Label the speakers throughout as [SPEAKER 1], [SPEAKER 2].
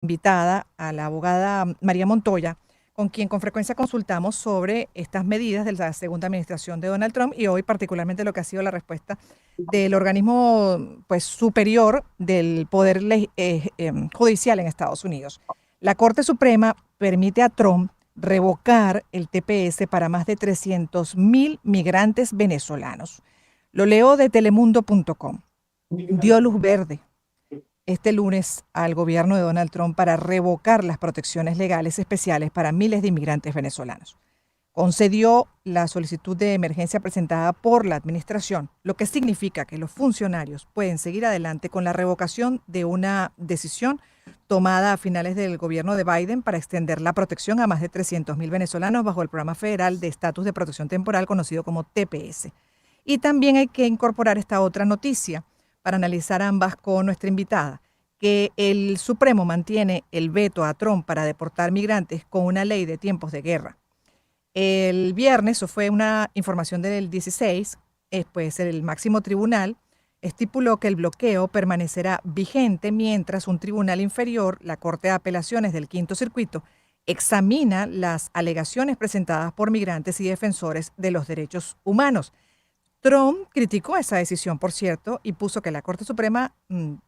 [SPEAKER 1] invitada a la abogada María Montoya, con quien con frecuencia consultamos sobre estas medidas de la segunda administración de Donald Trump y hoy particularmente lo que ha sido la respuesta del organismo pues, superior del poder judicial en Estados Unidos. La Corte Suprema permite a Trump revocar el TPS para más de 300.000 migrantes venezolanos. Lo leo de telemundo.com. Dio luz verde este lunes al gobierno de Donald Trump para revocar las protecciones legales especiales para miles de inmigrantes venezolanos. Concedió la solicitud de emergencia presentada por la administración, lo que significa que los funcionarios pueden seguir adelante con la revocación de una decisión tomada a finales del gobierno de Biden para extender la protección a más de 300.000 venezolanos bajo el programa federal de estatus de protección temporal conocido como TPS. Y también hay que incorporar esta otra noticia para analizar ambas con nuestra invitada, que el Supremo mantiene el veto a Trump para deportar migrantes con una ley de tiempos de guerra. El viernes, eso fue una información del 16, pues el máximo tribunal estipuló que el bloqueo permanecerá vigente mientras un tribunal inferior, la Corte de Apelaciones del Quinto Circuito, examina las alegaciones presentadas por migrantes y defensores de los derechos humanos. Trump criticó esa decisión, por cierto, y puso que la Corte Suprema,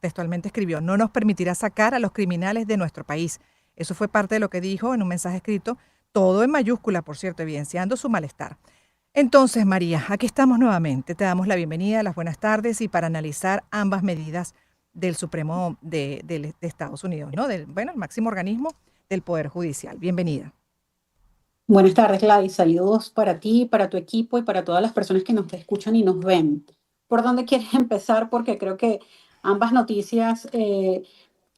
[SPEAKER 1] textualmente escribió, no nos permitirá sacar a los criminales de nuestro país. Eso fue parte de lo que dijo en un mensaje escrito, todo en mayúscula, por cierto, evidenciando su malestar. Entonces, María, aquí estamos nuevamente. Te damos la bienvenida, las buenas tardes y para analizar ambas medidas del Supremo de Estados Unidos, ¿no? El máximo organismo del Poder Judicial. Bienvenida.
[SPEAKER 2] Buenas tardes, Gladys. Saludos para ti, para tu equipo y para todas las personas que nos escuchan y nos ven. ¿Por dónde quieres empezar? Porque creo que ambas noticias,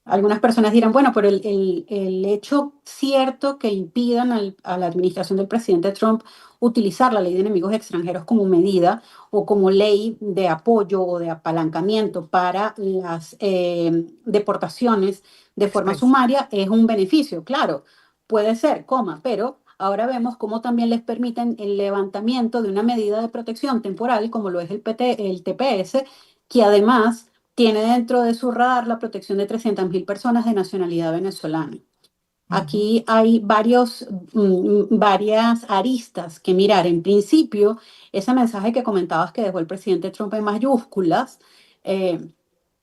[SPEAKER 2] algunas personas dirán, bueno, pero el hecho cierto que impidan a la administración del presidente Trump utilizar la ley de enemigos extranjeros como medida o como ley de apoyo o de apalancamiento para las deportaciones de forma
[SPEAKER 1] Express.
[SPEAKER 2] sumaria es un beneficio, claro, puede ser, pero ahora vemos cómo también les permiten el levantamiento de una medida de protección temporal, como lo es el TPS, que además tiene dentro de su radar la protección de 300.000 personas de nacionalidad venezolana.
[SPEAKER 1] Ujú.
[SPEAKER 2] Aquí hay varias aristas que mirar. En principio, ese mensaje que comentabas que dejó el presidente Trump en mayúsculas, eh,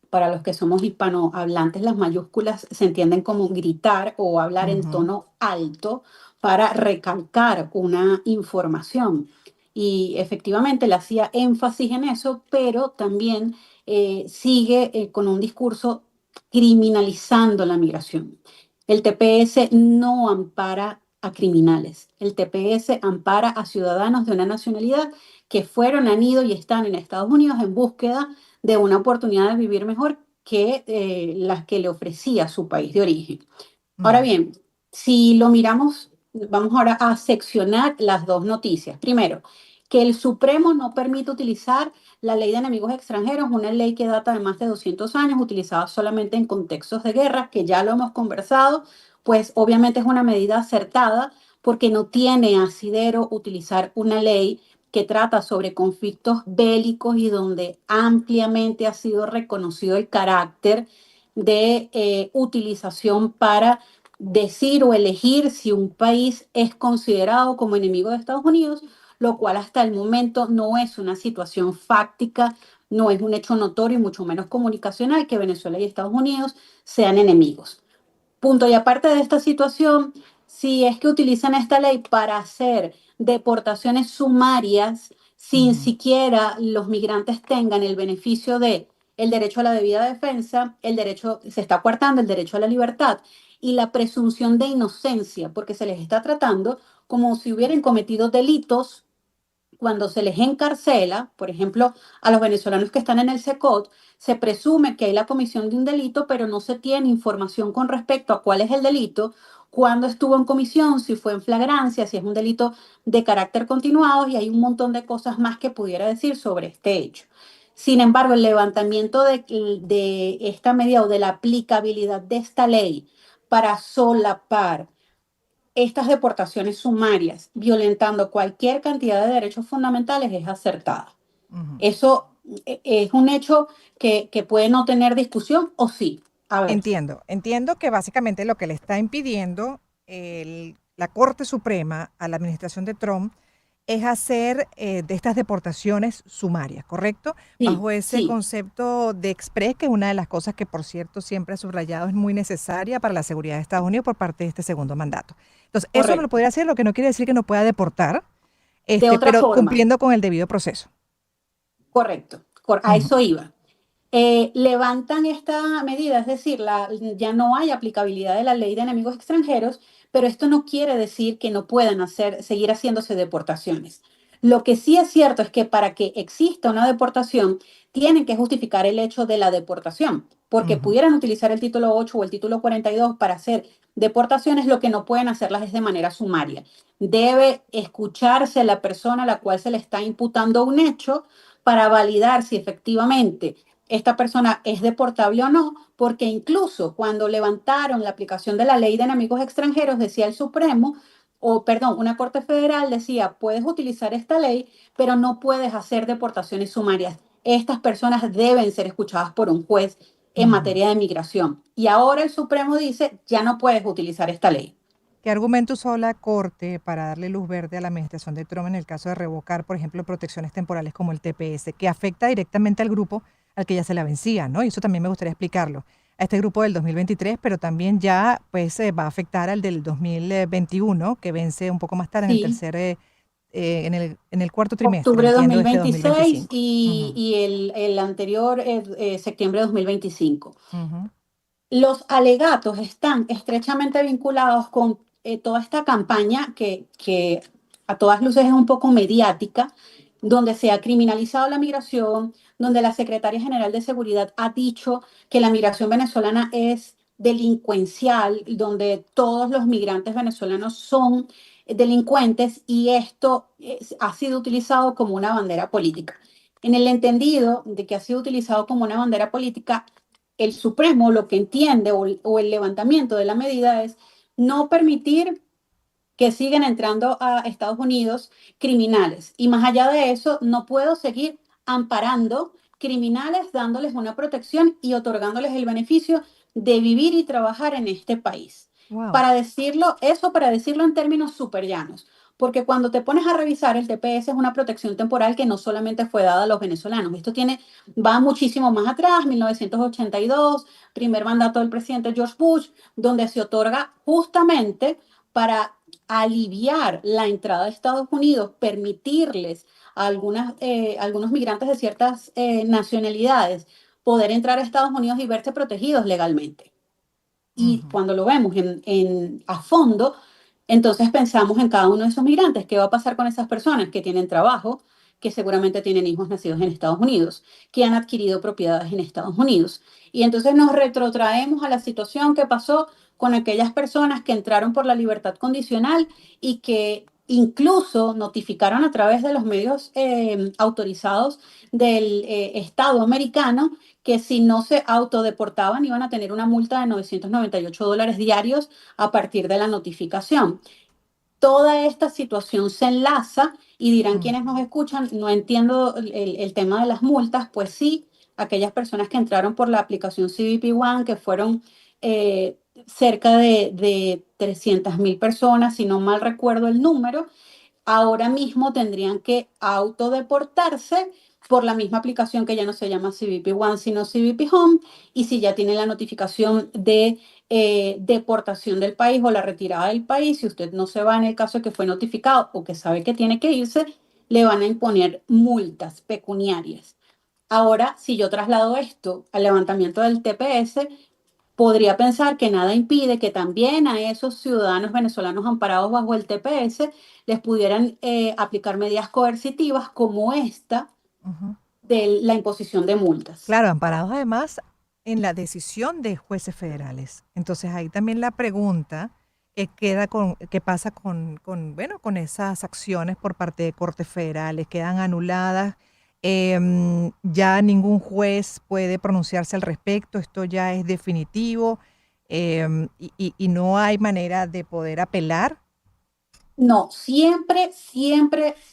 [SPEAKER 2] para los que somos hispanohablantes, las mayúsculas se entienden como gritar o hablar en
[SPEAKER 1] Ujú.
[SPEAKER 2] tono alto para recalcar una información. Y efectivamente le hacía énfasis en eso, pero también sigue con un discurso criminalizando la migración. El TPS no ampara a criminales. El TPS ampara a ciudadanos de una nacionalidad que fueron, han ido y están en Estados Unidos en búsqueda de una oportunidad de vivir mejor que las que le ofrecía su país de origen. Ahora
[SPEAKER 1] Mm.
[SPEAKER 2] bien, si lo miramos, vamos ahora a seccionar las dos noticias. Primero, que el Supremo no permite utilizar la ley de enemigos extranjeros, una ley que data de más de 200 años, utilizada solamente en contextos de guerra, que ya lo hemos conversado, pues obviamente es una medida acertada porque no tiene asidero utilizar una ley que trata sobre conflictos bélicos y donde ampliamente ha sido reconocido el carácter de utilización para decir o elegir si un país es considerado como enemigo de Estados Unidos, lo cual hasta el momento no es una situación fáctica, no es un hecho notorio y mucho menos comunicacional que Venezuela y Estados Unidos sean enemigos. Punto. Y aparte de esta situación, si es que utilizan esta ley para hacer deportaciones sumarias sin
[SPEAKER 1] Ujú.
[SPEAKER 2] siquiera los migrantes tengan el beneficio de el derecho a la debida defensa, el derecho, se está coartando el derecho a la libertad y la presunción de inocencia, porque se les está tratando como si hubieran cometido delitos cuando se les encarcela, por ejemplo, a los venezolanos que están en el SECOT, se presume que hay la comisión de un delito, pero no se tiene información con respecto a cuál es el delito, cuándo estuvo en comisión, si fue en flagrancia, si es un delito de carácter continuado, y hay un montón de cosas más que pudiera decir sobre este hecho. Sin embargo, el levantamiento de esta medida o de la aplicabilidad de esta ley para solapar estas deportaciones sumarias, violentando cualquier cantidad de derechos fundamentales, es acertada.
[SPEAKER 1] Ujú.
[SPEAKER 2] Eso es un hecho que puede no tener discusión o sí. A ver,
[SPEAKER 1] Entiendo que básicamente lo que le está impidiendo la Corte Suprema a la administración de Trump es hacer de estas deportaciones sumarias, ¿correcto?
[SPEAKER 2] sí,
[SPEAKER 1] Bajo ese
[SPEAKER 2] sí,
[SPEAKER 1] concepto de express, que es una de las cosas que, por cierto, siempre ha subrayado, es muy necesaria para la seguridad de Estados Unidos por parte de este segundo mandato. Entonces, eso no lo
[SPEAKER 2] correcto.
[SPEAKER 1] podría hacer, lo que no quiere decir que no pueda deportar,
[SPEAKER 2] De otra
[SPEAKER 1] pero
[SPEAKER 2] forma,
[SPEAKER 1] cumpliendo con el debido proceso.
[SPEAKER 2] correcto, a
[SPEAKER 1] Ujú,
[SPEAKER 2] eso iba. Levantan esta medida, es decir, ya no hay aplicabilidad de la ley de enemigos extranjeros, pero esto no quiere decir que no puedan seguir haciéndose deportaciones. Lo que sí es cierto es que para que exista una deportación, tienen que justificar el hecho de la deportación, porque
[SPEAKER 1] ujú,
[SPEAKER 2] pudieran utilizar el título 8 o el título 42 para hacer deportaciones, lo que no pueden hacerlas es de manera sumaria. Debe escucharse a la persona a la cual se le está imputando un hecho para validar si efectivamente esta persona es deportable o no, porque incluso cuando levantaron la aplicación de la ley de enemigos extranjeros, decía el Supremo, o perdón, una corte federal decía, puedes utilizar esta ley, pero no puedes hacer deportaciones sumarias. Estas personas deben ser escuchadas por un juez en
[SPEAKER 1] ujú.
[SPEAKER 2] materia de migración. Y ahora el Supremo dice, ya no puedes utilizar esta ley.
[SPEAKER 1] ¿Qué argumento usó la Corte para darle luz verde a la administración de Trump en el caso de revocar, por ejemplo, protecciones temporales como el TPS, que afecta directamente al grupo al que ya se la vencía, ¿no? Y eso también me gustaría explicarlo. A este grupo del 2023, pero también ya pues va a afectar al del 2021, que vence un poco más tarde en el
[SPEAKER 2] Sí,
[SPEAKER 1] tercer, en el cuarto trimestre,
[SPEAKER 2] octubre de
[SPEAKER 1] entiendo, de este
[SPEAKER 2] 2026
[SPEAKER 1] 2025. Ujú,
[SPEAKER 2] y el anterior, septiembre de 2025.
[SPEAKER 1] ujú,
[SPEAKER 2] Los alegatos están estrechamente vinculados con toda esta campaña que a todas luces es un poco mediática, donde se ha criminalizado la migración, donde la Secretaria General de Seguridad ha dicho que la migración venezolana es delincuencial, donde todos los migrantes venezolanos son delincuentes y esto ha sido utilizado como una bandera política. En el entendido de que ha sido utilizado como una bandera política, el Supremo lo que entiende o el levantamiento de la medida es no permitir que sigan entrando a Estados Unidos criminales. Y más allá de eso, no puedo seguir amparando criminales, dándoles una protección y otorgándoles el beneficio de vivir y trabajar en este país.
[SPEAKER 1] wow.
[SPEAKER 2] Para decirlo, eso para decirlo en términos súper llanos, porque cuando te pones a revisar, el TPS es una protección temporal que no solamente fue dada a los venezolanos, esto va muchísimo más atrás, 1982, primer mandato del presidente George Bush, donde se otorga justamente para aliviar la entrada de Estados Unidos, permitirles a algunos migrantes de ciertas nacionalidades poder entrar a Estados Unidos y verse protegidos legalmente. Y
[SPEAKER 1] Ujú.
[SPEAKER 2] cuando lo vemos a fondo, entonces pensamos en cada uno de esos migrantes. ¿Qué va a pasar con esas personas que tienen trabajo, que seguramente tienen hijos nacidos en Estados Unidos, que han adquirido propiedades en Estados Unidos? Y entonces nos retrotraemos a la situación que pasó con aquellas personas que entraron por la libertad condicional y que incluso notificaron a través de los medios autorizados del Estado americano que si no se autodeportaban iban a tener una multa de $998 diarios a partir de la notificación. Toda esta situación se enlaza y dirán
[SPEAKER 1] Ujú.
[SPEAKER 2] quienes nos escuchan, no entiendo el tema de las multas, pues sí, aquellas personas que entraron por la aplicación CBP One, que fueron cerca de 300.000 personas, si no mal recuerdo el número, ahora mismo tendrían que autodeportarse por la misma aplicación que ya no se llama CBP One, sino CBP Home, y si ya tiene la notificación de deportación del país o la retirada del país, si usted no se va en el caso de que fue notificado o que sabe que tiene que irse, le van a imponer multas pecuniarias. Ahora, si yo traslado esto al levantamiento del TPS, podría pensar que nada impide que también a esos ciudadanos venezolanos amparados bajo el TPS les pudieran aplicar medidas coercitivas como esta
[SPEAKER 1] Ujú.
[SPEAKER 2] de la imposición de multas.
[SPEAKER 1] Claro, amparados además en la decisión de jueces federales. Entonces ahí también la pregunta queda con, ¿qué pasa bueno, con esas acciones por parte de cortes federales? ¿Quedan anuladas? Ya ningún juez puede pronunciarse al respecto, esto ya es definitivo, y no hay manera de poder apelar.
[SPEAKER 2] No, siempre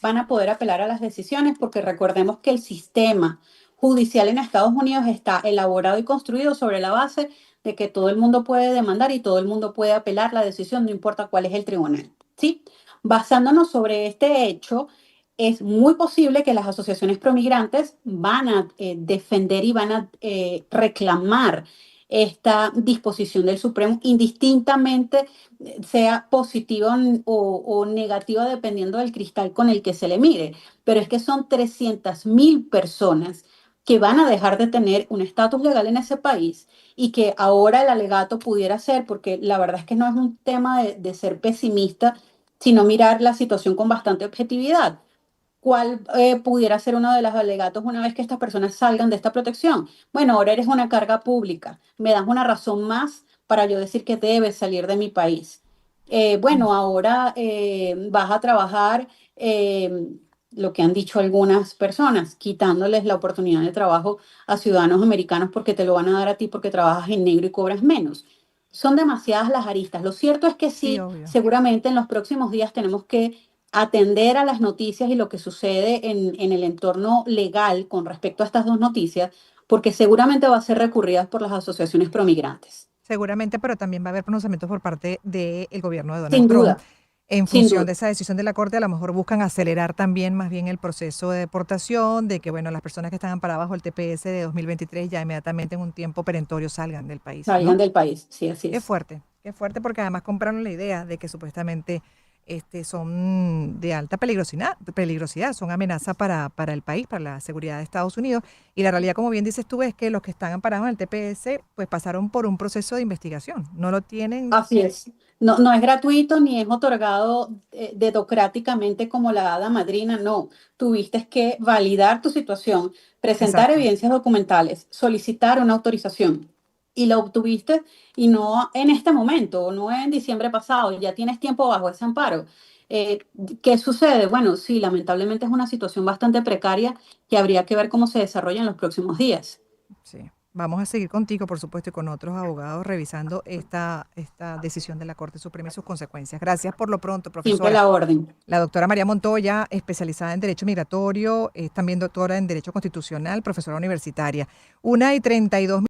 [SPEAKER 2] van a poder apelar a las decisiones porque recordemos que el sistema judicial en Estados Unidos está elaborado y construido sobre la base de que todo el mundo puede demandar y todo el mundo puede apelar la decisión, no importa cuál es el tribunal, ¿sí? Basándonos sobre este hecho, es muy posible que las asociaciones promigrantes van a defender y van a reclamar esta disposición del Supremo, indistintamente sea positiva o negativa dependiendo del cristal con el que se le mire. Pero es que son 300.000 personas que van a dejar de tener un estatus legal en ese país y que ahora el alegato pudiera ser, porque la verdad es que no es un tema de ser pesimista, sino mirar la situación con bastante objetividad. ¿Cuál pudiera ser uno de los alegatos una vez que estas personas salgan de esta protección? Bueno, ahora eres una carga pública, me das una razón más para yo decir que debes salir de mi país. Bueno, ahora vas a trabajar, lo que han dicho algunas personas, quitándoles la oportunidad de trabajo a ciudadanos americanos porque te lo van a dar a ti porque trabajas en negro y cobras menos. Son demasiadas las aristas. Lo cierto es que
[SPEAKER 1] Sí,
[SPEAKER 2] sí,
[SPEAKER 1] obvio.
[SPEAKER 2] seguramente en los próximos días tenemos que atender a las noticias y lo que sucede en el entorno legal con respecto a estas dos noticias, porque seguramente va a ser recurrida por las asociaciones promigrantes.
[SPEAKER 1] Seguramente, pero también va a haber pronunciamientos por parte del gobierno de Donald
[SPEAKER 2] Sin
[SPEAKER 1] Trump.
[SPEAKER 2] duda,
[SPEAKER 1] En
[SPEAKER 2] sin
[SPEAKER 1] función de
[SPEAKER 2] duda.
[SPEAKER 1] esa decisión de la Corte, a lo mejor buscan acelerar también más bien el proceso de deportación, de que, bueno, las personas que están amparadas bajo el TPS de 2023 ya inmediatamente en un tiempo perentorio salgan del país,
[SPEAKER 2] Salgan
[SPEAKER 1] ¿no?
[SPEAKER 2] del país, sí, así es.
[SPEAKER 1] Qué fuerte porque además compraron la idea de que supuestamente son de alta peligrosidad, son amenaza para el país, para la seguridad de Estados Unidos. Y la realidad, como bien dices tú, es que los que están amparados en el TPS, pues pasaron por un proceso de investigación. No lo tienen.
[SPEAKER 2] Así es. No, no es gratuito ni es otorgado dedocráticamente como la hada madrina, no. Tuviste que validar tu situación, presentar
[SPEAKER 1] Exacto.
[SPEAKER 2] evidencias documentales, solicitar una autorización y la obtuviste y no en este momento, o no en diciembre pasado, ya tienes tiempo bajo ese amparo. Eh, ¿Qué sucede? Bueno, sí, lamentablemente es una situación bastante precaria que habría que ver cómo se desarrolla en los próximos días.
[SPEAKER 1] Sí. Vamos a seguir contigo, por supuesto, y con otros abogados revisando esta decisión de la Corte Suprema y sus consecuencias. Gracias por lo pronto,
[SPEAKER 2] Siempre a
[SPEAKER 1] profesora.
[SPEAKER 2] la orden.
[SPEAKER 1] La doctora María Montoya, especializada en Derecho Migratorio, es también doctora en Derecho Constitucional, profesora universitaria. 1:32.